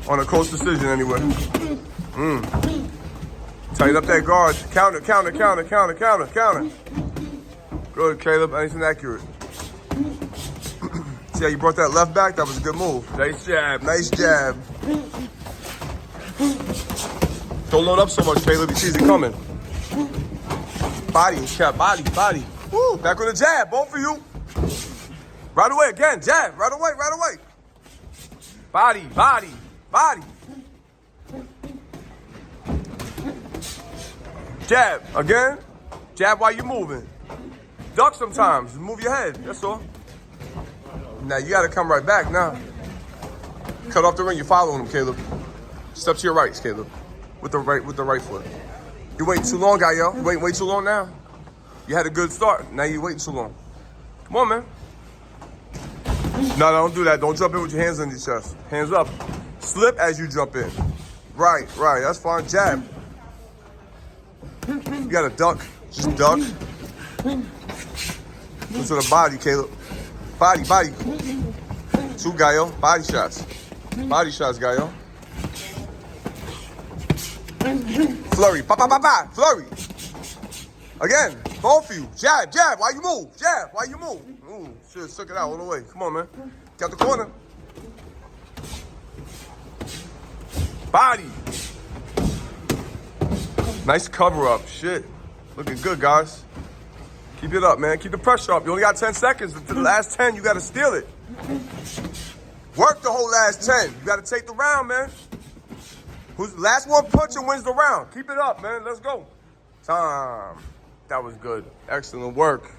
On a close decision, anyway. Tighten up that guard. Counter. Good, Caleb. Nice and accurate. See how you brought that left back? That was a good move. Nice jab. Don't load up so much, Caleb. He sees it coming. Body, body. Woo, back with a jab. Both of you. Right away, again. Jab. Right away. Body. Jab. Again. Jab while you're moving. Duck sometimes. Move your head. That's all. Now you gotta come right back now. Cut off the ring. You're following him, Caleb. Step to your right, Caleb. With the right foot. You're waiting too long, guy, yo. You waiting way too long now. You had a good start. Now you're waiting too long. Come on, man. No, don't do that. Don't jump in with your hands on your chest. Hands up. Slip as you jump in. Right. That's fine. Jab. You gotta duck. Just duck. Into the body, Caleb. Body. Two, Gaio. Body shots, Gaio. Flurry. Flurry. Again. Both of you. Jab. Why you move? Should have took it out all the way. Come on, man. Get out the corner. Body. Nice cover up. Shit. Looking good, guys. Keep it up, man. Keep the pressure up. You only got 10 seconds. To the last 10, you got to steal it. Work the whole last 10. You got to take the round, man. Who's the last one punching wins the round. Keep it up, man. Let's go. Time. That was good. Excellent work.